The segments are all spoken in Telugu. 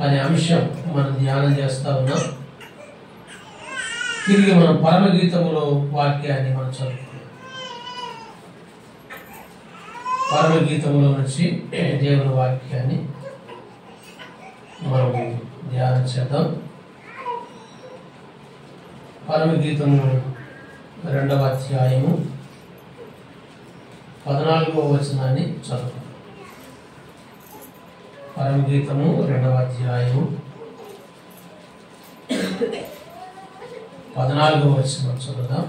అనే అంశం మనం ధ్యానం చేస్తా ఉన్నాం. తిరిగి మనం పరమగీతములో వాక్యాన్ని మనం చదువుకున్నాం. పరమగీతములో నుంచి దేవుని వాక్యాన్ని మనం ధ్యానం చేద్దాం. పరమగీతము 2వ అధ్యాయము 14వ వచనాన్ని చదువుకుందాం. పరమగీతము 2వ అధ్యాయము 14వ వచనం చదువుదాం.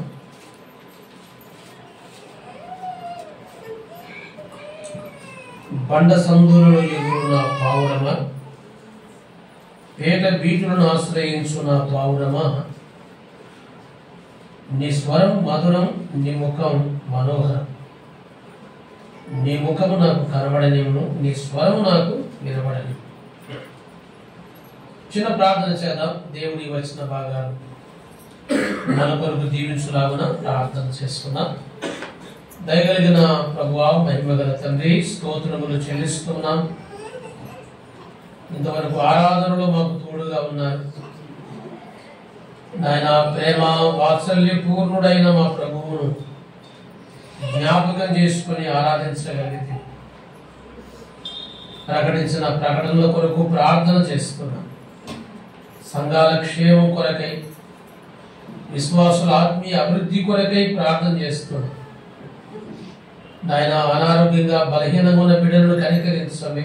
బండ సందులలో ఎగురు నా పావురమా, పేట బీటులను ఆశ్రయించు నా పావురమా, నీ స్వరం మధురం, నీ ముఖం మనోహరం. నీ ముఖము నాకు కనబడనివ్వను, నీ స్వరం నాకు వినబడని. చిన్న ప్రార్థన చేద్దాం. దేవుడి వచ్చిన భాగాలు మన కొరకు దీవించులాగున ప్రార్థన చేసుకున్నాం. దయగలిగిన ప్రభువా, మహిమగల తండ్రి, స్తోత్రములు చెల్లిస్తున్నాం. ఇంతవరకు ఆరాధనలో మాకు తోడుగా ఉన్నారు నాయన. ప్రేమ వాత్సల్య పూర్ణుడైన మా ప్రభువును జ్ఞాపకం చేసుకుని ఆరాధించగలిగితే ప్రకటించిన ప్రకటనల కొరకు ప్రార్థన చేస్తున్నాం. సంఘాల క్షేమం కొరకై, విశ్వాసుల ఆత్మీయ అభివృద్ధి కొరకై ప్రార్థన చేస్తున్నాం నాయన. అనారోగ్యంగా బలహీనంగా ఉన్న బిడ్డలను కనికరించమే.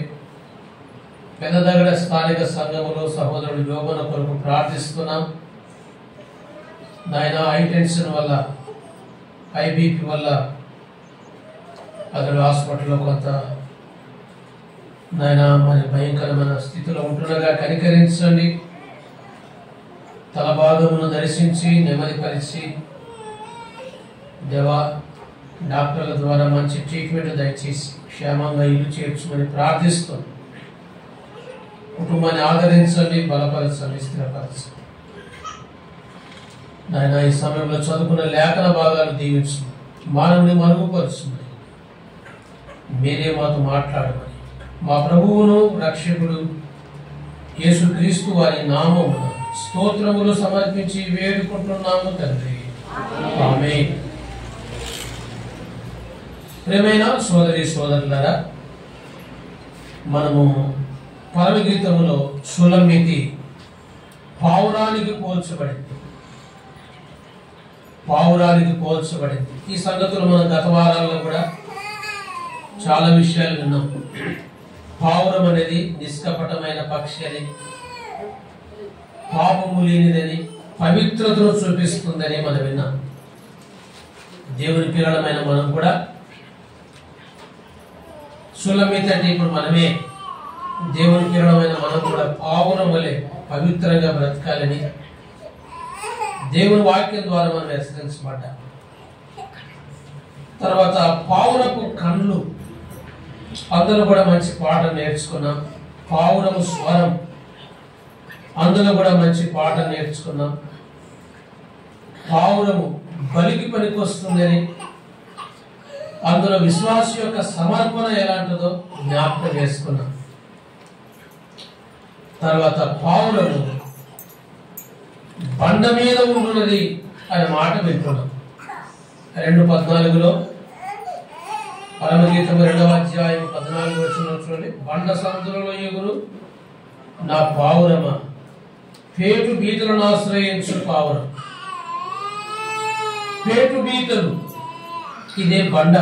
పెద్దదగడ స్థానిక సంఘములో సహోదరుడు యోగన కొరకు ప్రార్థిస్తున్నాం నాయన. హై టెన్షన్ వల్ల, హై బీపీ వల్ల అతడు హాస్పిటల్లో కొంత నాయన మరి భయంకరమైన స్థితిలో ఉంటుండగా కనికరించండి. తల భాగమును దర్శించి నెమ్మదిపరిచి దేవా, డాక్టర్ల ద్వారా మంచి ట్రీట్మెంట్ దయచేసి క్షేమంగా ఇల్లు చేర్చుమని ప్రార్థిస్తున్నాం. కుటుంబాన్ని ఆదరించండి, బలపరచండి, స్థిరపరచండి నాయన. ఈ సమయంలో చదువుకున్న లేఖన భాగాలు దీవించండి, మానవుని మరుగుపరుచున్నాయి. మీరే మాతో మాట్లాడమని మా ప్రభువును రక్షకుడు యేసుక్రీస్తు వారి నామమున స్తోత్రములు సమర్పించి వేడుకుంటున్నాము తండ్రి, ఆమేన్. ప్రియమైన సోదరి సోదరులారా, మనము పరమగీతములో సులమితి పావురానికి పోల్చబడింది. పావురానికి పోల్చబడింది. ఈ సంగతులు మనం గత వారాల్లో కూడా చాలా విషయాలు విన్నాం. పావురం అనేది నిష్కపటమైన పక్షి అని, పాపము లేనిదని, పవిత్రతను చూపిస్తుందని మనం విన్నాం. దేవుని పిల్లలమైన మనం కూడా సులమితి అంటే ఇప్పుడు మనమే, దేవుని పిల్లలమైన మనం కూడా పావురం వలె పవిత్రంగా బ్రతకాలని దేవుని వాక్యం ద్వారా మనం హెచ్చరించబడ్డాం. తర్వాత పావురపు కళ్ళు, అందులో కూడా మంచి పాఠం నేర్చుకున్నాం. పావురము స్వరం, అందులో కూడా మంచి పాఠం నేర్చుకున్నాం. పావురము బలికి పనికొస్తుందని, అందులో విశ్వాస యొక్క సమర్పణ ఎలాంటిదో జ్ఞాపకం చేసుకున్నాం. తర్వాత పావురము బండ మీద ఉంటున్నది అనే మాట వింటున్నాం. 2:14 పరమగీతము 2వ అధ్యాయం 14వ వచనం చూడండి. బండ సముద్రంలో ఎగురు నా పావురమా, పేటు బీటలను ఆశ్రయించు పావురం. పేటు బీటలు ఇదే బండ.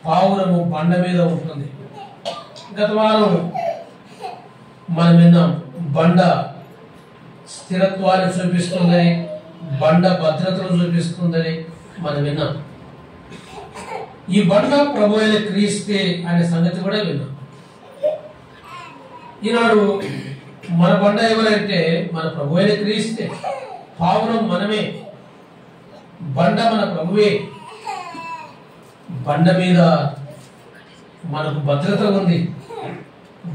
పావురము బండ మీద ఉంటుంది. గత వారం మనం విన్నాం, బండ స్థిరత్వాన్ని చూపిస్తుందని, బండ భద్రతను చూపిస్తుందని మనం విన్నాం. ఈ బండ ప్రభు అయిన క్రీస్తే అనే సంగతి కూడా విన్నాం. ఈనాడు మన బండ ఎవరంటే మన ప్రభు అయిన క్రీస్తే. పావురం మనమే, బండ మన ప్రభువే. బండ మీద మనకు భద్రత ఉంది.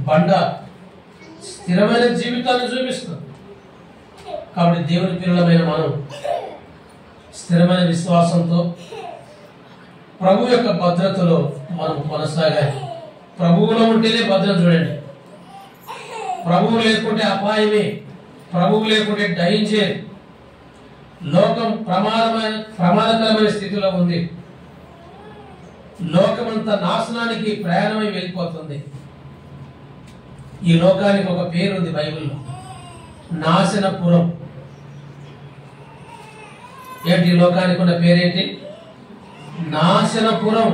బండ స్థిరమైన జీవితాన్ని చూపిస్తుంది. కాబట్టి దేవుని పిల్లలమైన మనం స్థిరమైన విశ్వాసంతో ప్రభు యొక్క భద్రతలో మనం కొనసాగాలి. ప్రభువులో ఉంటేనే భద్రత. చూడండి, ప్రభువు లేకుంటే అపాయమే, ప్రభువు లేకుంటే డేంజర్. లోకం ప్రమాదకరమైన స్థితిలో ఉంది. లోకమంతా నాశనానికి ప్రయాణమై వెళ్ళిపోతుంది. ఈ లోకానికి ఒక పేరు ఉంది బైబిల్లో, నాశనపురం. ఏంటి ఈ లోకానికి ఉన్న పేరేంటి? నాశనపురం.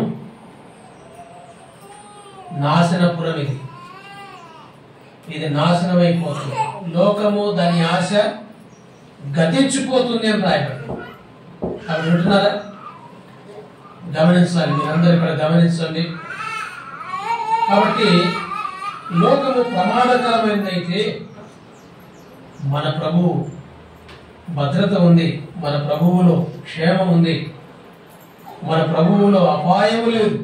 నాశనపురం ఇది నాశనం అయిపోతుంది. లోకము దాని ఆశ గతించిపోతుంది అని రాయబడి. అవి వింటున్నారా? గమనించాలి, మీరందరూ ఇక్కడ గమనించండి. కాబట్టి లోకము ప్రమాదకరమైనదైతే మన ప్రభువు భద్రత ఉంది, మన ప్రభువులో క్షేమం ఉంది, మన ప్రభువులో అపాయము లేదు.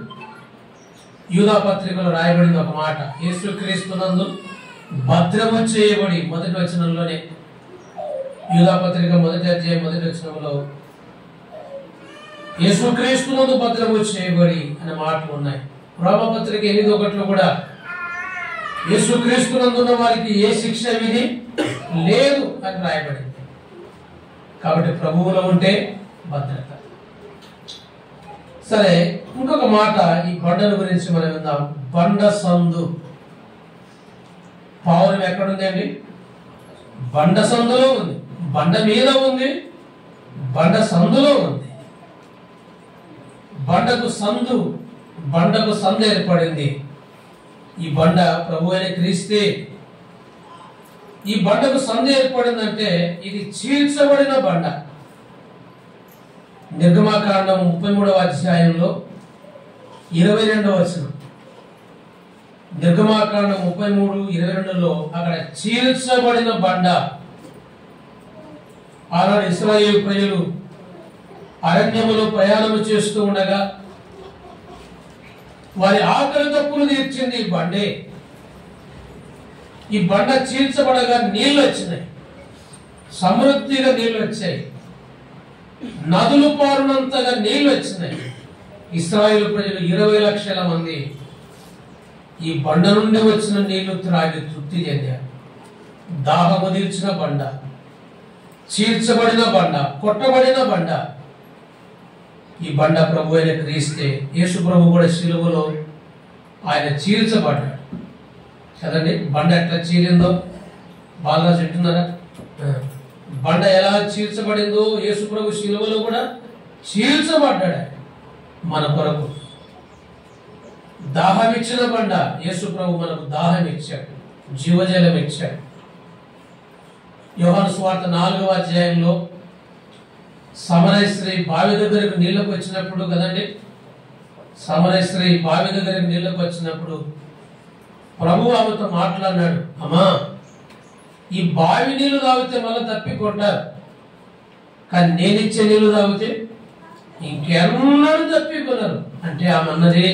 యూదా పత్రికలో రాయబడింది ఒక మాట, యేసుక్రీస్తునందు భద్రము చేయబడి, మొదటి వచనంలోనే, యూదా పత్రిక 1వ అధ్యాయం 1వ వచనంలో యేసుక్రీస్తునందు భద్రము చేయబడి అనే మాటలు ఉన్నాయి. రోమపత్రిక 8:1 కూడా యేసుక్రీస్తునందున్న వారికి ఏ శిక్ష విధి లేదు అని రాయబడింది. కాబట్టి ప్రభువులో ఉంటే భద్రత. సరే, ఇంకొక మాట ఈ బండల గురించి మనం విందాం. బండ సందు. పావురం ఎక్కడుంది అండి? బండ సందులో ఉంది. బండ మీద ఉంది, బండ సందులో ఉంది. బండకు సందు ఏర్పడింది. ఈ బండ ప్రభు అయిన క్రీస్తే. ఈ బండకు సందు ఏర్పడిందంటే ఇది చీల్చబడిన బండ. నిర్గమాకాండం 33వ అధ్యాయంలో 22వ వచనం. నిర్గమాకాండం 33:22లో అక్కడ చీల్చబడిన బండ. ఆనాడు ఇశ్రాయేలు ప్రజలు అరణ్యములో ప్రయాణము చేస్తూ ఉండగా వారి ఆకలి తప్పులు తీర్చింది ఈ బండే. ఈ బండ చీల్చబడగా నీళ్లు వచ్చినాయి, సమృద్ధిగా నీళ్లు వచ్చాయి, నదులు పారునంతగా నీళ్లు వచ్చినాయి. ఇశ్రాయేలు ప్రజలు 20 లక్షల మంది ఈ బండ నుండి వచ్చిన నీళ్లు త్రాగి తృప్తి చెందారు. దాహము తీర్చిన బండ, చీల్చబడిన బండ, కొట్టబడిన బండ. ఈ బండ ప్రభు అయిన క్రీస్తే. యేసు ప్రభు కూడా శిలువలో ఆయన చీల్చబడ్డాడు కదండి. బండ ఎట్లా చీలిందో బాగా చెప్తున్నారా? బండ ఎలా చీల్చబడిందో యేసు ప్రభు శిలువలో కూడా చీల్చబడ్డాడు మన కొరకు. దాహం ఇచ్చిన బండ యేసు ప్రభు మనకు దాహం ఇచ్చాడు, జీవజలం ఇచ్చాడు. యోహాను సువార్త 4వ అధ్యాయంలో సమరయ స్త్రీ బావి దగ్గరకు నీళ్లకు వచ్చినప్పుడు కదండి, సమరయ స్త్రీ బావి దగ్గరకు నీళ్లకు వచ్చినప్పుడు ప్రభు ఆమెతో మాట్లాడినాడు, అమ్మా ఈ బావి నీళ్లు తాగితే మళ్ళీ తప్పికొంటారు, కానీ నేనిచ్చే నీళ్లు తాగితే ఇంకెన్నడూ తప్పికొనరు. అంటే ఆమె అన్నది,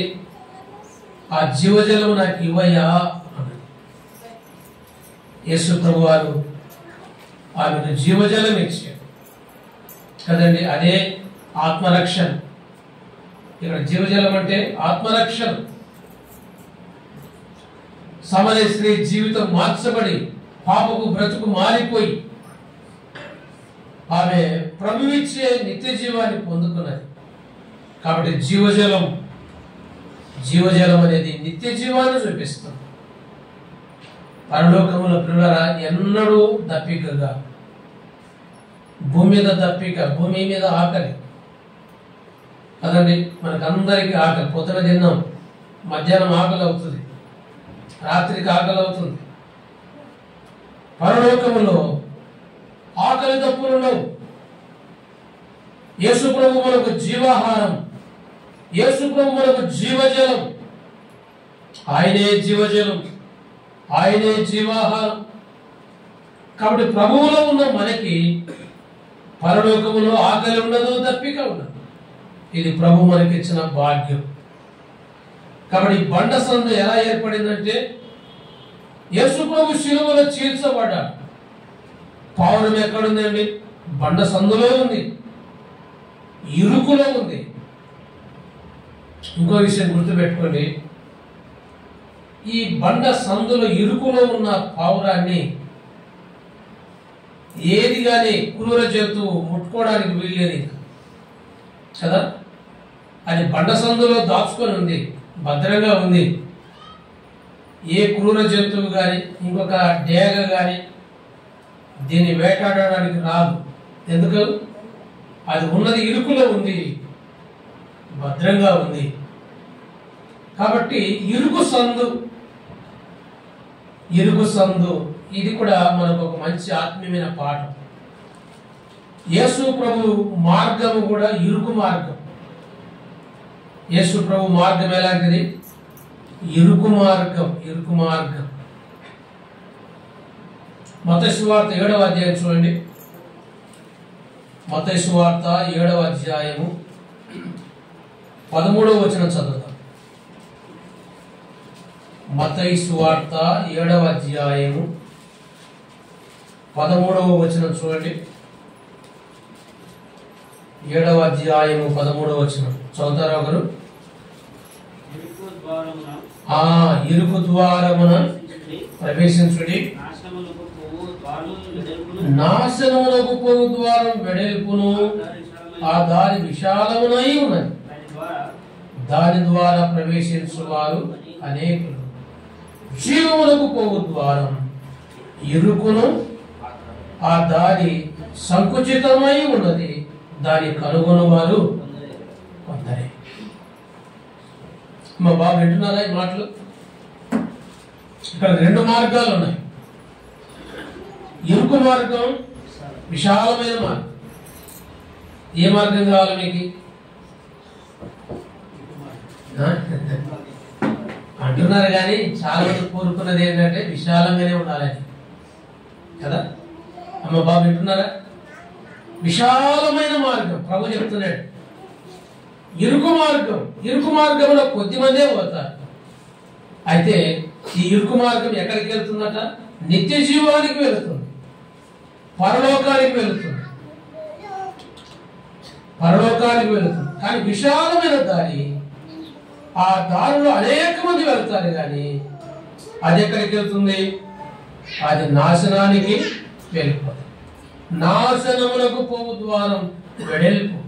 ఆ జీవజలం నాకు ఇవ్వయ్యా అన్నది. యేసు ప్రభు వారు ఆమెకు జీవజలం ఇచ్చాడు కదండి. అదే ఆత్మరక్షణ. ఇక్కడ జీవజలం అంటే ఆత్మరక్షణ. సమరయ స్త్రీ జీవితం మార్చబడి పాపకు బ్రతుకు మారిపోయి ఆమె ప్రభువిచ్చే నిత్య జీవాన్ని పొందుకున్నది. కాబట్టి జీవజలం అనేది నిత్య జీవాన్ని చూపిస్తుంది. పరలోకముల పిల్లరా ఎన్నడూ దప్పికగా, భూమి మీద దప్పిక, భూమి మీద ఆకలి కదండి. మనకందరికీ ఆకలి. పొద్దున తిన్నాం, మధ్యాహ్నం ఆకలి అవుతుంది, రాత్రికి ఆకలి అవుతుంది. పరలోకములో ఆకలి తప్పులు ఉండవు. యేసు ప్రభు మనకు జీవాహారం, యేసు ప్రభు మనకు జీవజలం. ఆయనే జీవజలం, ఆయనే జీవాహారం. కాబట్టి ప్రభువులో ఉన్న మనకి పరలోకములో ఆకలి ఉండదు, దప్పిక ఉండదు. ఇది ప్రభు మనకిచ్చిన భాగ్యం. కాబట్టి బండ సందు ఎలా ఏర్పడిందంటే యేసు ప్రభు శిలువలో చీల్చబడ్డాడు. పావురం ఎక్కడుందండి? బండ సందులో ఉంది, ఇరుకులో ఉంది. ఇంకో విషయం గుర్తుపెట్టుకోండి, ఈ బండ సందులో ఇరుకులో ఉన్న పావురాన్ని ఏది కానీ క్రూర జంతువు ముట్టుకోవడానికి వీల్లేదు కదా. అది బండ సందులో దాచుకొని ఉంది, భద్రంగా ఉంది. ఏ క్రూర జంతువు కానీ ఇంకొక డేగ కానీ దీన్ని వేటాడడానికి రాదు. ఎందుకు? అది ఉన్నది ఇరుకులో ఉంది, భద్రంగా ఉంది. కాబట్టి ఇరుకు సందు ఇది కూడా మనకు ఒక మంచి ఆత్మీయమైన పాఠం. యేసు ప్రభు మార్గము కూడా ఇరుకు మార్గం. యేసు ప్రభు మార్గం ఎలాంటిది? ఇరుకు మార్గం. మత్తయి సువార్త 7వ అధ్యాయం చూడండి. మత్తయి సువార్త 7వ అధ్యాయము 13వ వచనం చదువుతాం. మత్తయి సువార్త 7వ అధ్యాయము 13వ వచనం చూడండి. 7వ అధ్యాయము 13వ వచనం చదువుతారా ఒకరు? ఇరుకు ద్వారమున ప్రవేశించుడి, నాశనమునకు పోవు ద్వారం వెడల్పును, ఆ దారి విశాలమునై ఉన్నది, దాని ద్వారా ప్రవేశించువారు అనేకులు. జీవమునకు పోవు ద్వారం ఇరుకును, ఆ దారి సంకుచితమై ఉన్నది, దాని కనుగొను వారు కొందరే. మా బాబు వింటున్నారా ఈ మాటలు? ఇక్కడ 2 మార్గాలు ఉన్నాయి. ఇరుకు మార్గం, విశాలమైన మార్గం. ఏ మార్గం కావాలి మీకు? అంటున్నారు కానీ చాలా మంది కోరుకున్నది ఏంటంటే విశాలంగానే ఉండాలని కదా. అమ్మ బాబు వింటున్నారా? విశాలమైన మార్గం ప్రభు చెప్తున్నాడు. ఇరుకు మార్గంలో కొద్ది మందే పోతారు. అయితే ఈ ఇరుకు మార్గం ఎక్కడికి వెళ్తుందట? నిత్య జీవానికి వెళుతుంది, పరలోకానికి వెళుతుంది. కానీ విశాలమైన దారి, ఆ దారిలో అనేక మంది వెళ్తారు. కానీ అది ఎక్కడికి వెళ్తుంది? అది నాశనానికి వెళ్ళిపోతుంది. నాశనములకు పోవు ద్వారం వెడల్పు,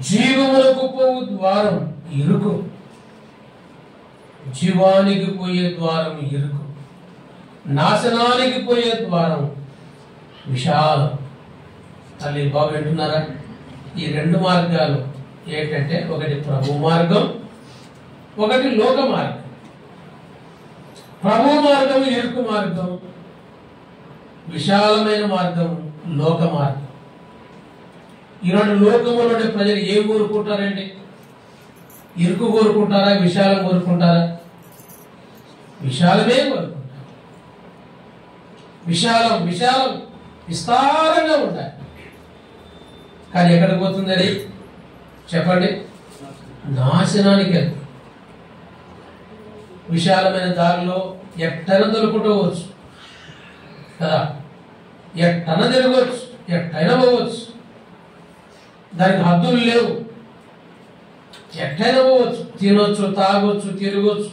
జీవములకు పోవు ద్వారం ఇరుకు. జీవానికి పోయే ద్వారం ఇరుకు, నాశనానికి పోయే ద్వారం విశాలం. తల్లి బాబు వింటున్నారా? ఈ 2 మార్గాలు ఏంటంటే, ఒకటి ప్రభు మార్గం, ఒకటి లోక మార్గం. ప్రభు మార్గం ఇరుకు మార్గం, విశాలమైన మార్గం లోక మార్గం. ఈనాడు లోకంలోని ప్రజలు ఏం కోరుకుంటారండి? ఇరుకు కోరుకుంటారా, విశాలం కోరుకుంటారా? విశాలమే కోరుకుంటారు. విశాలం విస్తారంగా ఉంటాయి. కానీ ఎక్కడికి పోతుంది అది? చెప్పండి. నాశనానికి వెళ్తుంది. విశాలమైన దారిలో ఎట్టన దొరుకుకోవచ్చు కదా, ఎట్టన తిరగవచ్చు, ఎట్టైనా పోవచ్చు. దానికి హద్దులు లేవు. ఎట్టైనా పోవచ్చు, తినొచ్చు, తాగొచ్చు, తిరగొచ్చు,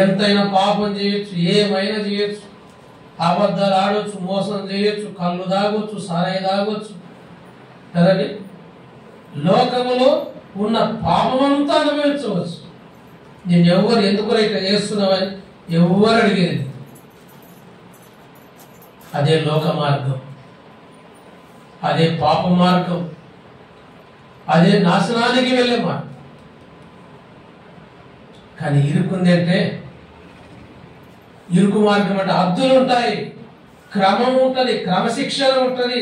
ఎంతైనా పాపం చేయొచ్చు, ఏమైనా చేయొచ్చు, అబద్ధాలు ఆడొచ్చు, మోసం చేయొచ్చు, కళ్ళు తాగొచ్చు, సారాయి తాగొచ్చు కదండి. లోకములో ఉన్న పాపమంతా అనుభవించవచ్చు. నేను ఎవరు ఎందుకు ఇట్లా చేస్తున్నావని ఎవరు అడిగేది? అదే లోక మార్గం, అదే పాప మార్గం, అదే నాశనానికి వెళ్ళే మార్గం. కానీ ఇరుకుంది అంటే, ఇరుకు మార్గం అంటే హద్దులు ఉంటాయి, క్రమం ఉంటుంది, క్రమశిక్షణ ఉంటుంది.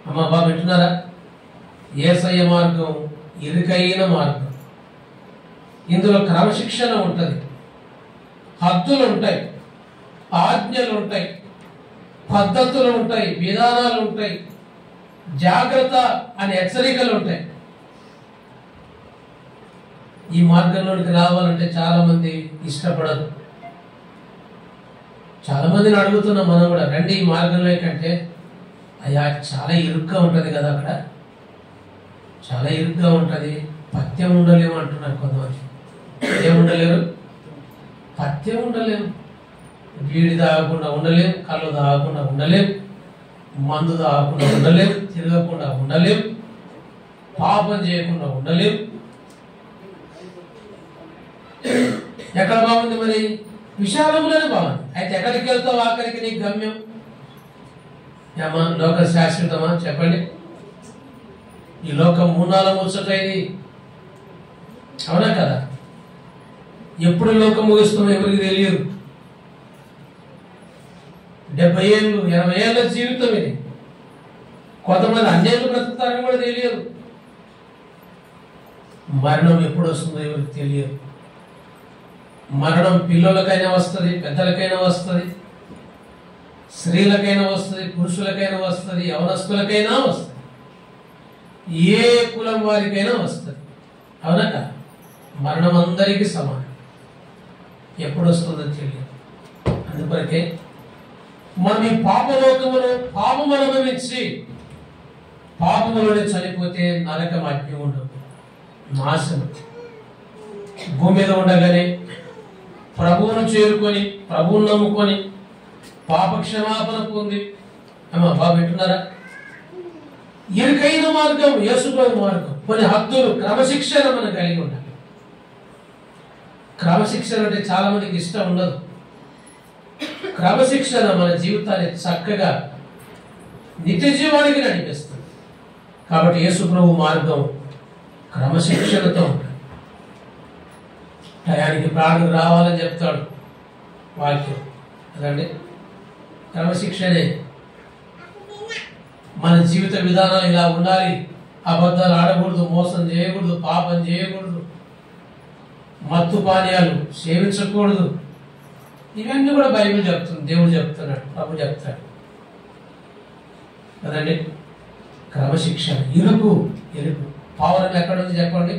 అమ్మ బాబు వింటున్నారా? యేసయ్య మార్గం ఇరుకైన మార్గం. ఇందులో క్రమశిక్షణ ఉంటుంది, హద్దులు ఉంటాయి, ఆజ్ఞలు ఉంటాయి, పద్ధతులు ఉంటాయి, విధానాలు ఉంటాయి, జాగ్రత్త అనే హెచ్చరికలు ఉంటాయి. ఈ మార్గంలోనికి రావాలంటే చాలా మంది ఇష్టపడరు. చాలా మందిని అడుగుతున్నాం మనం కూడా, రండి ఈ మార్గంలో కంటే. అయ్యా చాలా ఇరుగ్గా ఉంటుంది కదా, అక్కడ చాలా ఇరుగ్గా ఉంటుంది, పథ్యం ఉండలేము అంటున్నారు కొంతమంది. ఏముండలేరు? పత్యం ఉండలేము. బీడి తాగకుండా ఉండలేము, కళ్ళు తాగకుండా ఉండలేము, మందు తాగకుండా ఉండలేము, తిరగకుండా ఉండలేము, పాపం చేయకుండా ఉండలేము. ఎక్కడ బాగుంది మరి? విశాలంలోనే బాగుంది. అయితే ఎక్కడికి వెళ్తావు ఆఖరికి? నీ గమ్యం ఏమా? లోక శాశ్వతమా? చెప్పండి. ఈ లోకం మూనాల ముచ్చట ఇది, అవునా కదా? ఎప్పుడు లోకం ముగిస్తుందో ఎవరికి తెలియదు. 70 ఏళ్ళు 80 ఏళ్ళ జీవితం ఇది. కొంతమంది అన్నేళ్ళు బ్రతుకుతారని కూడా తెలియదు. మరణం ఎప్పుడు వస్తుందో ఎవరికి తెలియదు. మరణం పిల్లలకైనా వస్తుంది, పెద్దలకైనా వస్తుంది, స్త్రీలకైనా వస్తుంది, పురుషులకైనా వస్తుంది, యవనస్తులకైనా వస్తుంది, ఏ కులం వారికైనా వస్తుంది, అవునా కదా? మరణం అందరికీ సమానం. ఎప్పుడు వస్తుందో తెలియదు. అందుకొరకే మనం ఈ పాపలోకములో పాపము అనుభవించి పాపములోనే చనిపోతే నరకం అగ్ని ఉండదు, నాశనం. భూమి మీద ఉండగానే ప్రభువును చేరుకొని ప్రభువును నమ్ముకొని పాప క్షమాపణ పొంది, అమ్మా బాబు వింటున్నారా? ఇరుకైన మార్గం యేసుప్రభు మార్గం. కొన్ని హద్దులు, క్రమశిక్షణ మనం కలిగి ఉండాలి. క్రమశిక్షణ అంటే చాలా మందికి ఇష్టం ఉండదు. క్రమశిక్షణ మన జీవితాన్ని చక్కగా నిత్య జీవానికి నడిపిస్తుంది. కాబట్టి యేసుప్రభు మార్గం క్రమశిక్షణతో ఉంటుంది. టయానికి ప్రాణులు రావాలని చెప్తాడు వాక్యం కదండి. క్రమశిక్షణే. మన జీవిత విధానాలు ఇలా ఉండాలి. అబద్ధాలు ఆడకూడదు, మోసం చేయకూడదు, పాపం చేయకూడదు, మత్తు పానీయాలు సేవించకూడదు. ఇవన్నీ కూడా బైబిల్ చెప్తుంది, దేవుడు చెప్తున్నాడు, ప్రభు చెప్తాడు కదండి. క్రమశిక్షణ. ఇరుకు పావురం ఎక్కడ ఉంది చెప్పండి?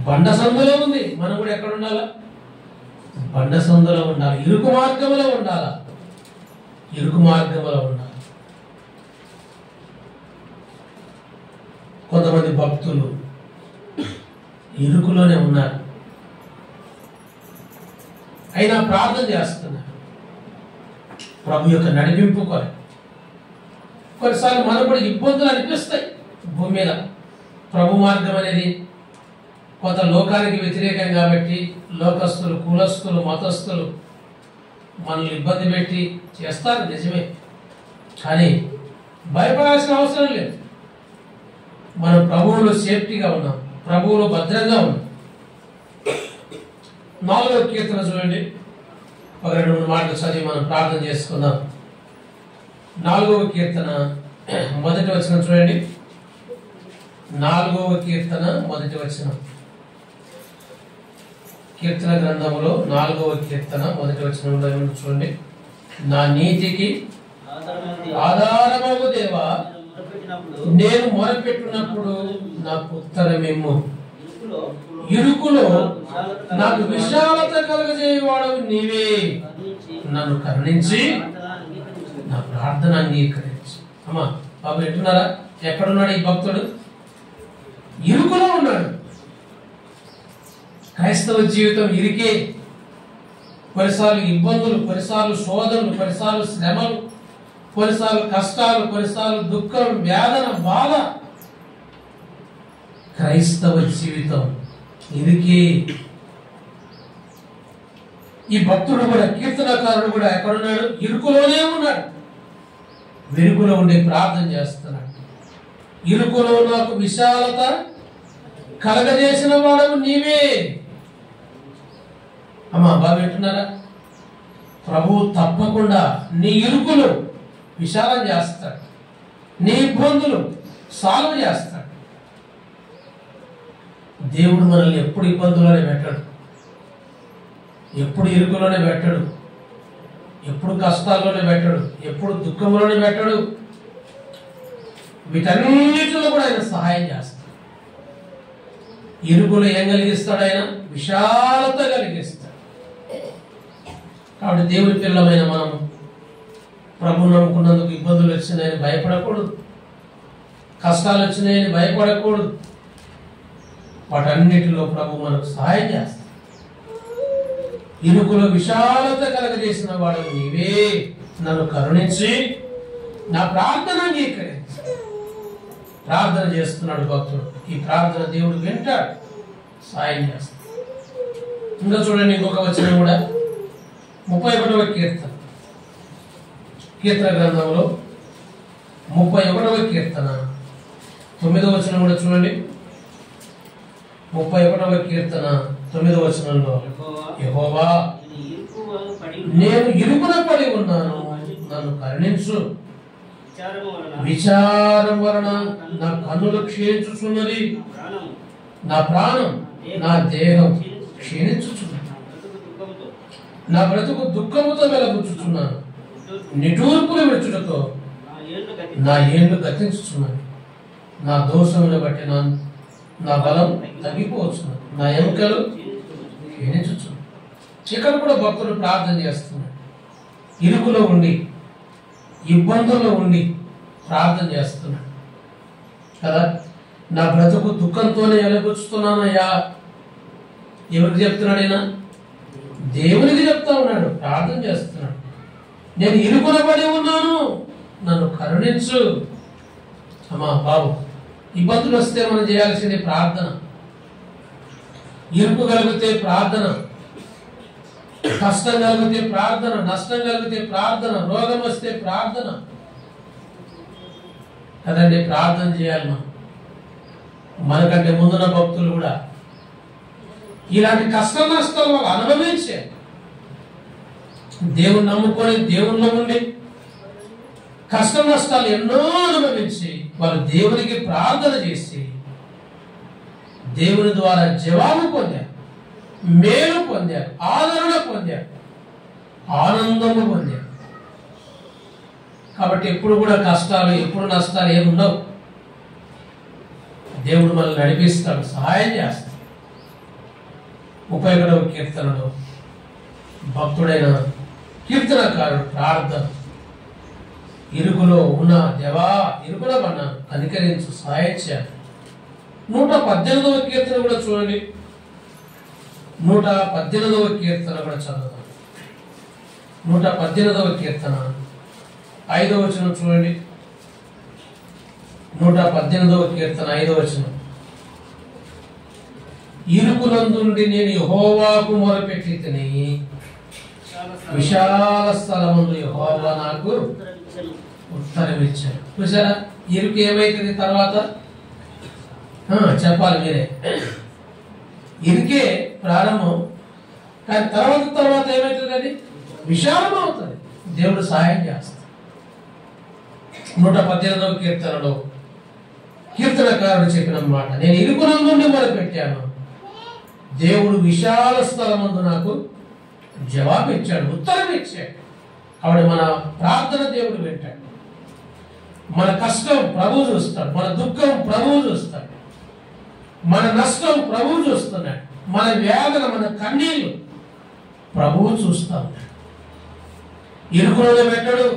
బండ సందులో ఉంది. మనం కూడా ఎక్కడ ఉండాలా? బండ సందులో ఉండాలి. ఇరుకు మార్గంలో ఉండాలా? ఇరుకు మార్గంలో ఉండాలి. కొంతమంది భక్తులు ఇరుకులోనే ఉన్నారు, అయినా ప్రార్థన చేస్తున్నారు ప్రభు యొక్క నడిపింపు కొరకు. కొన్నిసార్లు మనకు కూడా ఇబ్బందులు అనిపిస్తాయి భూమి మీద. ప్రభు మార్గం అనేది కొంత లోకానికి వ్యతిరేకం కాబట్టి లోకస్తులు, కులస్తులు, మతస్థులు మనల్ని ఇబ్బంది పెట్టి చేస్తారు, నిజమే. కానీ భయపడాల్సిన అవసరం లేదు. మనం ప్రభువులో సేఫ్టీగా ఉన్నాం, ప్రభువులో భద్రంగా ఉన్నాం. 4వ కీర్తన చూడండి. ఒక 2-3 మాటలు చదివి మనం ప్రార్థన చేసుకుందాం. 4వ కీర్తన 1వ వచనం చూడండి. 4వ కీర్తన 1వ వచనం. కీర్తన గ్రంథములో 4వ కీర్తన 1వ వచనంలో చూడండి. నా నీతికి ఆధారమగు దేవా, నేను మొరపెట్టినప్పుడు నాకు ఉత్తరమేమో. ఇరుకులో నాకు విశాలత కలుగజేయవాడవు నీవే. నన్ను కరుణించి నా ప్రార్థన అంగీకరించి. అమ్మా బాబు వింటున్నారా? ఎక్కడున్నాడు ఈ భక్తుడు? ఇరుకులో ఉన్నాడు. క్రైస్తవ జీవితం ఇరికే. కొన్నిసార్లు ఇబ్బందులు, కొన్నిసార్లు శోధనలు, కొన్నిసార్లు శ్రమలు, కొన్నిసార్లు కష్టాలు, కొన్నిసార్లు దుఃఖం, వేదన, బాధ. క్రైస్తవ జీవితం ఇరికే. ఈ భక్తుడు కూడా, కీర్తనకారుడు కూడా ఎక్కడున్నాడు? ఇరుకులోనే ఉన్నాడు. వెలుగులో ఉండి ప్రార్థన చేస్తున్నాడు. ఇరుకులో నాకు విశాలత కలగజేసిన వాడవు నీవే. అమ్మా బాగా వింటున్నారా? ప్రభువు తప్పకుండా నీ ఇరుకులు విశాలం చేస్తాడు, నీ ఇబ్బందులు సాల్వ్ చేస్తాడు. దేవుడు మనల్ని ఎప్పుడు ఇబ్బందుల్లోనే పెట్టాడు, ఎప్పుడు ఇరుకులోనే పెట్టాడు, ఎప్పుడు కష్టాల్లోనే పెట్టాడు, ఎప్పుడు దుఃఖంలోనే పెట్టాడు. వీటన్నిటిలో కూడా ఆయన సహాయం చేస్తాడు. ఇరుకులు ఏం కలిగిస్తాడు? ఆయన విశాలత కలిగిస్తాడు. కాబట్టి దేవుడి పిల్లమైన మనం ప్రభువును నమ్ముకున్నందుకు ఇబ్బందులు వచ్చినాయని భయపడకూడదు, కష్టాలు వచ్చినాయని భయపడకూడదు. వాటన్నిటిలో ప్రభు మనకు సహాయం చేస్తాడు. ఇరుకులో విశాలత కలగజేసిన వాడు నీవే. నన్ను కరుణించి నా ప్రార్థన అంగీకరించి. ప్రార్థన చేస్తున్నాడు భక్తుడు. ఈ ప్రార్థన దేవుడు వింటాడు, సాయం చేస్తాడు. ఇంకా చూడండి ఇంకొక వచనం కూడా 31వ కీర్తన, కీర్తన గ్రంథంలో 31వ కీర్తన 9వ వచనం కూడా చూడండి. 31వ కీర్తన 9వ వచనంలో, యెహోవా నేను ఇరుకున పడి ఉన్నాను, నన్ను కరుణించు. విచారం వలన నా కన్నులు క్షీణించుచున్నది, నా ప్రాణం నా దేహం క్షీణించుచున్నది. నా బ్రతుకు దుఃఖముతో వెలబుచ్చుచున్నాను, నిటూర్పులు విడుచుటతో నా ఏళ్ళు గతించుచున్నది. నా దోషమును బట్టి నా బలం తగ్గిపోవచ్చున్నది, నా ఎముకలు క్షీణించుచున్నది. ఇక్కడ కూడా భక్తులు ప్రార్థన చేస్తున్నాడు. ఇరుకులో ఉండి, ఇబ్బందుల్లో ఉండి ప్రార్థన చేస్తున్నాడు కదా. నా బ్రతుకు దుఃఖంతోనే వెలబుచ్చుతున్నానయ్యా. ఎవరికి చెప్తున్నాడు ఆయన? దేవునికి చెప్తా ఉన్నాడు, ప్రార్థన చేస్తున్నాడు. నేను ఇరుకున పడి ఉన్నాను, నన్ను కరుణించు. అమ్మా బాబు, ఇబ్బందులు వస్తే మనం చేయాల్సింది ప్రార్థన. ఇరుకు కలిగితే ప్రార్థన, కష్టం కలిగితే ప్రార్థన, నష్టం కలిగితే ప్రార్థన, రోగం వస్తే ప్రార్థన కదండి. ప్రార్థన చేయాలి మనం. మనకంటే ముందున్న భక్తులు కూడా ఇలాంటి కష్ట నష్టాలు వాళ్ళు అనుభవించే, దేవుని నమ్ముకొని దేవునిలో ఉండి కష్ట నష్టాలు ఎన్నో అనుభవించి వాళ్ళు దేవునికి ప్రార్థన చేసి దేవుని ద్వారా జవాబు పొందారు, మేలు పొందారు, ఆదరణ పొందారు, ఆనందము పొందారు. కాబట్టి ఎప్పుడు కూడా కష్టాలు, ఎప్పుడు నష్టాలు ఏమి ఉండవు. దేవుడు మనల్ని నడిపిస్తాడు, సహాయం చేస్తాడు. 31వ కీర్తనలో భక్తుడైన కీర్తనకారుడు ప్రార్థన, ఇరుకులో ఉన్న దేవా, ఇరుకులో పడ్డాను, కనికరించు, సహాయం చేయాలి. 118వ కీర్తన కూడా చూడండి. 118వ కీర్తన కూడా చదువుతాం. 118వ కీర్తన 5వ వచనం చూడండి. 118వ కీర్తన 5వ వచనం, ఇరుకునందుండి నేను యెహోవాకు మొరపెట్టి తిని, విశాల స్థలముందు యెహోవా నాకు ఉత్తరం ఇచ్చాడు. చూసారా, ఇరుకు ఏమైతుంది తర్వాత? చెప్పాలి మీరే. ఇరుకే ప్రారంభం, కానీ తర్వాత ఏమవుతుంది? అది విశాలం అవుతుంది. దేవుడు సహాయం చేస్తాడు. 118వ కీర్తనలో కీర్తనకారుడు చెప్పిన మాట, నేను ఇరుకునందుండి మొదలుపెట్టాను, దేవుడు విశాల స్థలమందు నాకు జవాబు ఇచ్చాడు, ఉత్తరం ఇచ్చాడు. కాబట్టి మన ప్రార్థన దేవుడు వింటాడు. మన కష్టం ప్రభువు చూస్తాడు, మన దుఃఖం ప్రభువు చూస్తాడు, మన నష్టం ప్రభువు చూస్తున్నాడు, మన వేదన, మన కన్నీళ్లు ప్రభువు చూస్తా ఉన్నాడు. ఇరుకులోనే పెట్టాడు,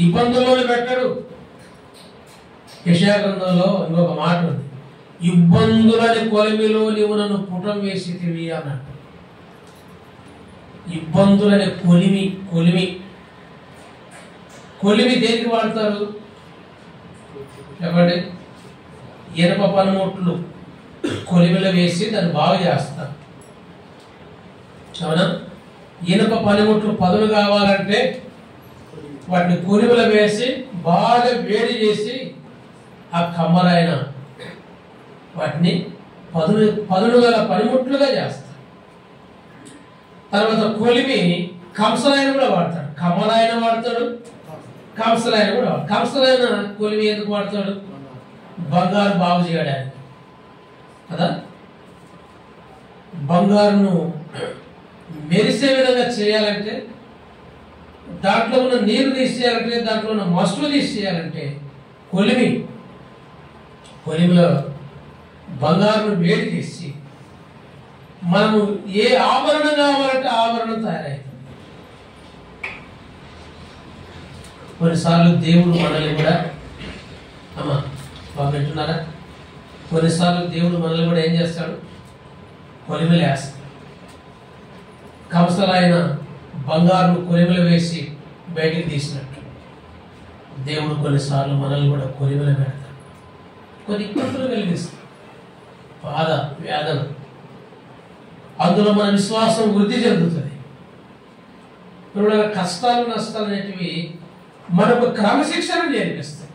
ఇబ్బందుల్లోనే పెట్టాడు. యెషయా గ్రంథంలో ఇంకొక మాట ఉంది, ఇబ్బందులని కొలిమిలో నీవు నన్ను పుటం వేసితివి అన్నాడు. ఇబ్బందులనే కొలిమి దేనికి వాడతారు చెప్పండి? ఇనప పనిముట్లు కొలిమిలో వేసి దాన్ని బాగు చేస్తారు, అవునా? ఇనప పనిముట్లు పదులు కావాలంటే వాటిని కొలిమిలో వేసి బాగా వేడి చేసి ఆ కమ్మరైన వాటిని పదులు గల పనిముట్లుగా చేస్తారు. తర్వాత కొలిమి కంసలైన కూడా వాడతాడు, కమ్మలైన వాడతాడు, కంసలైన కూడా వాడతాడు. కంసలైన కొలిమి ఎందుకు వాడతాడు? బంగారు బాగు చేయడానికి కదా. బంగారును మెరిసే విధంగా చేయాలంటే, దాంట్లో ఉన్న నీరు తీసేయాలంటే, దాంట్లో ఉన్న మస్టులు తీసేయాలంటే కొలిమిలో బంగారును వేడి చేసి మనము ఏ ఆభరణం కావాలంటే ఆభరణం తయారైంది. కొన్నిసార్లు దేవుడు మనల్ని కూడా అమ్మా బాగా వింటున్నారా? కొన్నిసార్లు దేవుడు మనల్ని కూడా ఏం చేస్తాడు? కొలిమిలు వేస్తాడు. అసలైన బంగారు కొలిమిలు వేసి బయటికి తీసినట్టు దేవుడు కొన్నిసార్లు మనల్ని కూడా కొలిమిలు పెడతాడు, కొన్ని ఇబ్బందులు కలిగిస్తాడు, బాధ వేదన. అందులో మన విశ్వాసం వృద్ధి చెందుతుంది. ఇప్పుడు కష్టాలు నష్టాలు అనేటివి మనకు క్రమశిక్షణ నేర్పిస్తాయి.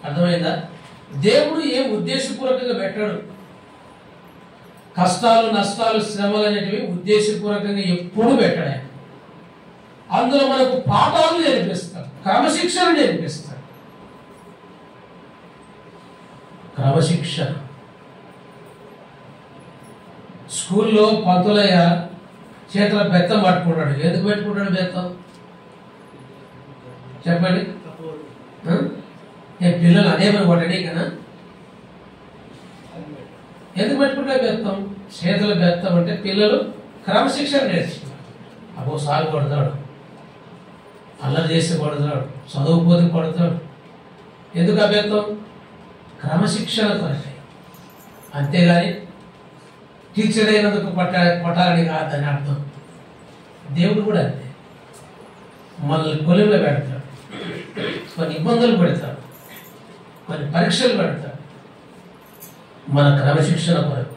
అర్థమైందా? దేవుడు ఏం ఉద్దేశపూర్వకంగా పెట్టాడు. కష్టాలు నష్టాలు శ్రమలు అనేటివి ఉద్దేశపూర్వకంగా ఎప్పుడు పెట్టాడు. అందులో మనకు పాఠాలు నేర్పిస్తాడు, క్రమశిక్షణ నేర్పిస్తాడు. క్రమశిక్షణ. స్కూల్లో పంతులయ్య చేతుల బెత్తం పట్టుకుంటాడు. ఎందుకు పెట్టుకుంటాడు బెత్తం చెప్పండి? నేను పిల్లలు అదే పని కొట్టడే కదా. ఎందుకు పెట్టుకుంటాడు బెత్తం? చేతుల బెత్తం అంటే పిల్లలు క్రమశిక్షణ నేర్చుకున్నారు. అబ్బో సాగు కొడతాడు, అల్లరి చేసి కొడతాడు, చదువుపోతే కొడతాడు. ఎందుకు ఆ బెత్తం? క్రమశిక్షణ కొరకే. అంతేగాని టీచర్ అయినందుకు కొట్టాలని కాదని అర్థం. దేవుడు కూడా అంతే, మనల్ని కొలిమిలో పెడతాడు, కొన్ని ఇబ్బందులు పెడతాడు, కొన్ని పరీక్షలు పెడతాడు. మన క్రమశిక్షణ కొరకు,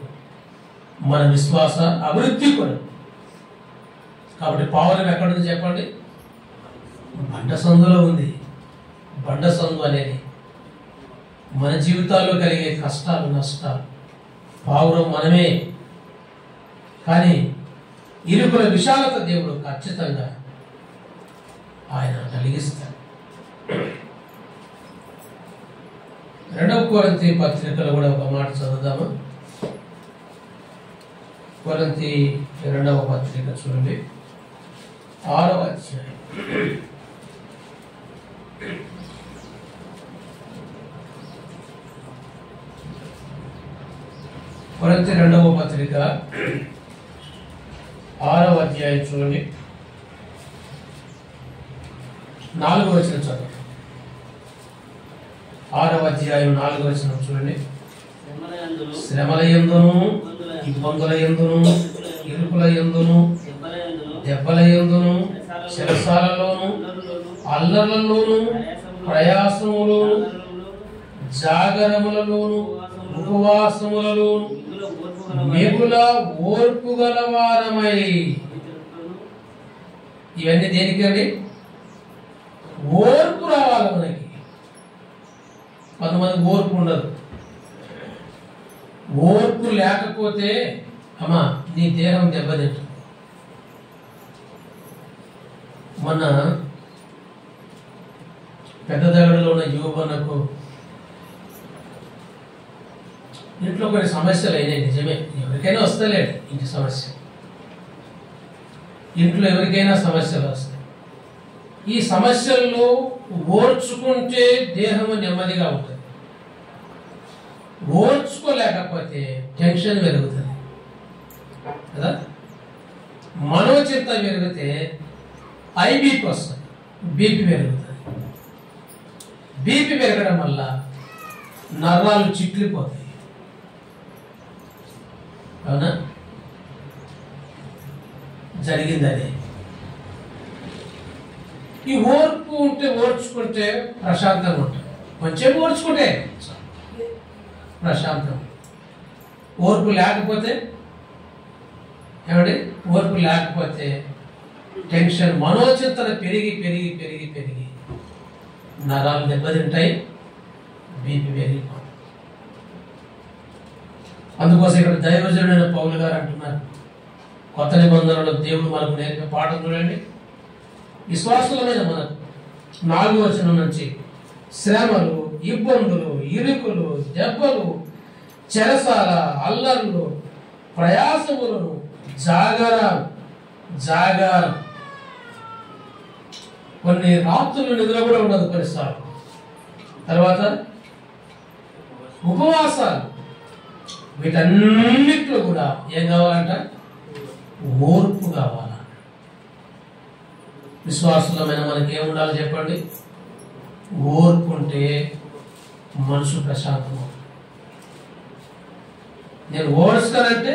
మన విశ్వాస అభివృద్ధి కొరకు. కాబట్టి పావురం ఎక్కడుంది చెప్పండి? బండ సందులో ఉంది. బండ సందు అనేది మన జీవితాల్లో కలిగే కష్టాలు నష్టాలు. పావురం మనమే, కానీ ఇరుకుల విశాలత దేవుడు ఖచ్చితంగా ఆయన కలిగిస్తాడు. 2వ కొరింథీ పత్రికలో కూడా ఒక మాట చదువుదాము. కొరింథీ 2వ పత్రిక చూడండి, 6వ అధ్యాయం. కొరింథీ 2వ పత్రిక 6వ అధ్యాయం చూడండి, 4వ వచనం చదువు. 6వ అధ్యాయం 4వ వచనం చూడండి. శ్రమల యందును ఇబ్బందుల యందును ఇరుకుల యందును దెబ్బల యందును చెరసాలలోను అల్లర్లలోను ప్రయాసములోను జాగరములలోను ఉపవాసములలోను మిగుల ఓర్పు గలవారమై. ఇవన్నీ దేనికండి? ఓర్పు రావాలి మనకి. కొంతమంది ఓర్పు ఉండదు. ఓర్పు లేకపోతే అమ్మా నీ దేహం దెబ్బతింటుంది. మన పెద్ద దగ్గరలో ఉన్న యువకులకు ఇంట్లో కొన్ని సమస్యలు అయినాయి. నిజమే, ఎవరికైనా వస్తలేడు ఇంటి సమస్య. ఇంట్లో ఎవరికైనా సమస్యలు వస్తాయి. ఈ సమస్యల్లో ఓర్చుకుంటే దేహము నెమ్మదిగా ఉంటుంది. ఓర్చుకోలేకపోతే టెన్షన్ పెరుగుతుంది కదా. మనోచింత పెరిగితే ఐబీపీ వస్తుంది, బీపీ పెరుగుతుంది. బీపీ పెరగడం వల్ల నరాలు చిట్లిపోతాయి. అవునా? జరిగింది అదే. ఈ ఓర్పు ఉంటే, ఓర్చుకుంటే ప్రశాంతంగా ఉంటుంది. కొంచెం ఓర్చుకుంటే ప్రశాంతం. ఓర్పు లేకపోతే ఏమండి? ఓర్పు లేకపోతే టెన్షన్, మనోచింతన పెరిగి పెరిగి పెరిగి పెరిగి నరాలు దెబ్బతింటాయి, బీపీ పెరిగిపోతుంది. అందుకోసం ఇక్కడ దైవజనుడైన పౌలు గారు అంటున్నారు, కొత్త నిబంధనలో దేవుడు మనకు నేర్పే పాఠం చూడండి. విశ్వాసులమైన మనకు 4వ వచనం నుంచి శ్రమలు, ఇబ్బందులు, ఇరుకులు, దెబ్బలు, చెరసాల, అల్లర్లు, ప్రయాసములను, జాగారం, కొన్ని రాత్రులు నిద్ర కూడా ఉండదు కొన్నిసార్లు. తర్వాత ఉపవాసాలు, వీటన్నిట్లో కూడా ఏం కావాలంట? ఓర్పు కావాల. విశ్వాసులమైన మనకి ఏముండాలి చెప్పండి? ఓర్పు ఉంటే మనసు ప్రశాంతం. నేను ఓడుస్తానంటే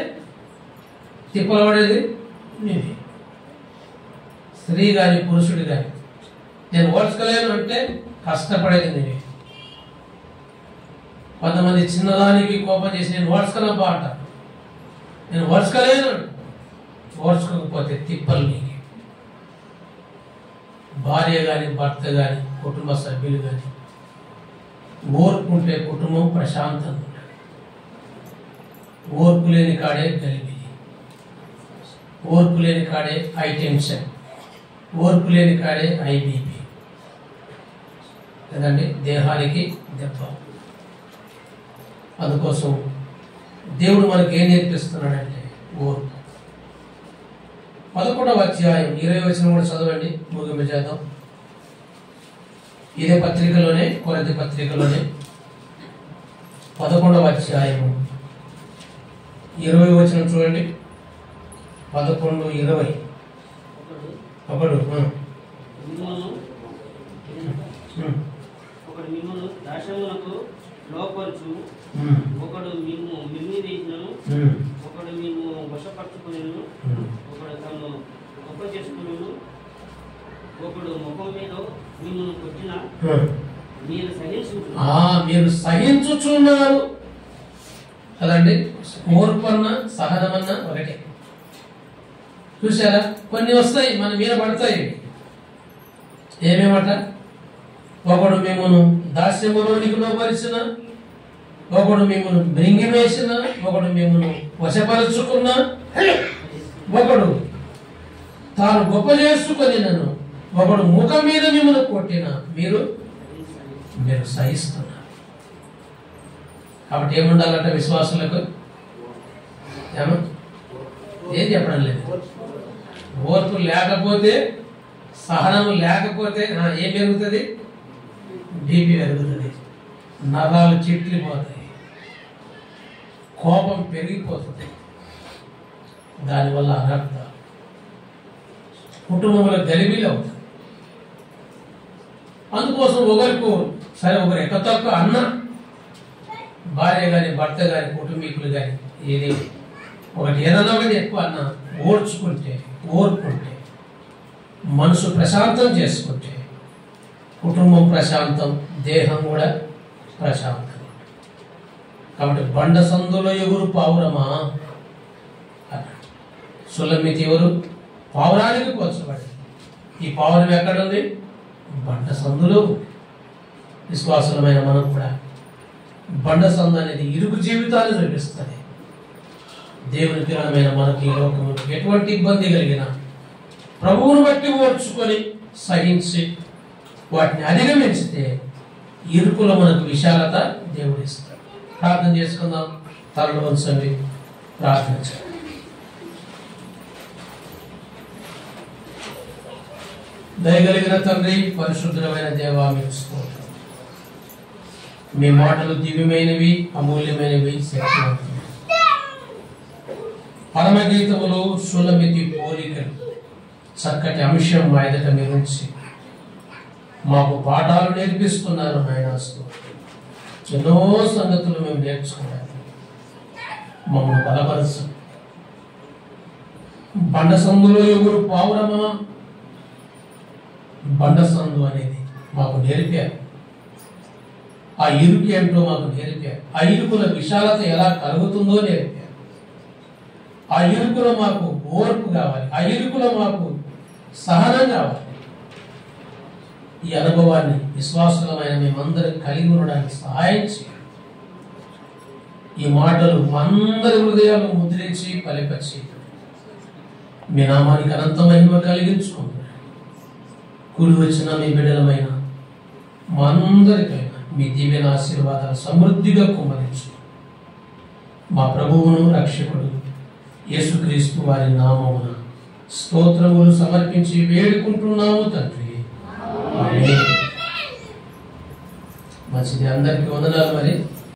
తిప్పలు పడేది నీది. స్త్రీ కానీ పురుషుడు కానీ నేను ఓడ్చుకోలేను అంటే కష్టపడేది నీవే. కొంతమంది చిన్నదానికి కోపం చేసి నేను ఓడ్చుకోలేబ్బా అంటారు. నేను ఓడ్చుకోలేను, ఓడ్చుకోకపోతే తిప్పలు నీకు. భార్య కానీ భర్త కానీ కుటుంబ సభ్యులు కానీ ఓర్పుంటే కుటుంబం ప్రశాంతంగా ఉంటుంది. ఓర్పు లేని కాడే గలిబిలి, ఓర్పు లేని కాడే హై టెన్షన్, ఓర్పు లేని కాడే హై బీపీ కదండి, దేహానికి దెబ్బ. అందుకోసం దేవుడు మనకి ఏం నేర్పిస్తున్నాడంటే ఓర్పు. 11వ అధ్యాయం 20వ వచనం కూడా చదవండి, ముగింపు చేద్దాం. ఇదే పత్రికలోనే, కొరింథీ పత్రికలోనే 11వ అధ్యాయము 20వ వచనం చూడండి. 11:20 ఒకడు మిమ్మును దాస్యమునకు లోపరుచు, ఒకడు మిమ్ము వేసినను, ఒకడు మిమ్ము వశపరచుకునేను, ఒకడు తను గొప్ప చేసుకునేను, ఒకడు ముఖం మీద మిమ్మును కొట్టిన మీరు సహించుచున్నారు కదండి. ఓర్పు అన్న సహనమన్న ఒకటే. చూసారా, కొన్ని వస్తాయి మన మీద పడతాయి. ఏమేమట? ఒకడు మిమ్మల్ని దాస్యములోనికి లోపరిచిన, ఒకడు మిమ్మల్ని మృంగివేసిన, ఒకడు మిమ్మల్ని వశపరుచుకున్న, ఒకడు తాను గొప్ప చేసుకొని నన్ను, ఒకడు ముఖం మీద మిమ్మల్ని కొట్టిన మీరు సహిస్తున్నారు. కాబట్టి ఏముండాలంటే విశ్వాసులకు ఏం చెప్పడం లేదు. ఓర్పు లేకపోతే, సహనం లేకపోతే ఏం పెరుగుతుంది? బీపీ పెరుగుతుంది, నరాలు చిట్లిపోతాయి, కోపం పెరిగిపోతుంది, దానివల్ల అనర్థ, కుటుంబంలో గలిబిలి అవుతుంది. అందుకోసం ఒకరికి ఎక్క తక్కువ అన్న, భార్య కానీ భర్త కానీ కుటుంబీకులు కానీ ఇది ఒకటి ఏదన్నా ఒకటి ఎక్కువ అన్న ఓర్చుకుంటే, ఓర్పుంటే, మనసు ప్రశాంతం చేసుకుంటే కుటుంబం ప్రశాంతం, దేహం కూడా ప్రశాంతం. కాబట్టి బండ సందులో ఎవరు పావురమా అన్నాడు. సులమితి ఎవరు? పావురానికి పోల్చబడింది. ఈ పావురం ఎక్కడుంది? బండ సందులో. విశ్వాసులమైన మనం కూడా బండ సందు అనేది ఇరుకు జీవితాలు చూపిస్తుంది. దేవుని పిల్లలమైన మనకి ఈ లోకంలో ఎటువంటి ఇబ్బంది కలిగినా ప్రభువును బట్టి ఓర్చుకొని సహించి వాటిని అధిగమించితే ఇరుకులో మనకు విశాలత దేవుడు ఇస్తాడు. ప్రార్థన చేసుకుందాం. తలలు వంచండి, ప్రార్థించండి. దయగలిగిన తండ్రి, పరిశుద్ధమైన దేవా, మీకు స్తోత్రం. మీ మాటలు దివ్యమైనవి, అమూల్యమైనవి, శక్తివంతమైనవి. పరమగీతములు, సులమితి పోలికలు, చక్కటి అంశం మా ఎదుట మీ నుంచి మాకు పాఠాలు నేర్పిస్తున్నారు నాయన. ఎన్నో సంగతులు మేము నేర్చుకోవాలి. మమ్మల్ని బలపరచు. బండ సందులో ఎవరు పావురమా? బండ సందు అనేది మాకు నేర్పారు. ఆ ఇరుకు ఏంటో మాకు నేర్పారు. ఆ ఇరుకుల విశాలత ఎలా కలుగుతుందో నేర్పారు. ఆ ఇరుకులో మాకు ఓర్పు కావాలి, ఆ ఇరుకులో మాకు సహనం కావాలి. ఈ అనుభవాన్ని విశ్వాసులమైన మేమందరం కలిగి ఉండడానికి సహాయం చేయాలి. ఈ మాటలు అందరి హృదయాలు ముద్రించి పలిపచ్చి మీ నామానికి అనంత మహిమ కలిగించుకుంటున్నాను. కూడి వచ్చిన మీ బిడ్డలమైన మా అందరికైనా మీ దీవెన ఆశీర్వాదాలు సమృద్ధిగా కుమ్మరించు. మా ప్రభువును రక్షకుడు యేసుక్రీస్తు వారి నామమున స్తోత్రములు సమర్పించి వేడుకుంటున్నాము తండ్రి. మంచిది. అందరికీ వందనాలు. మరి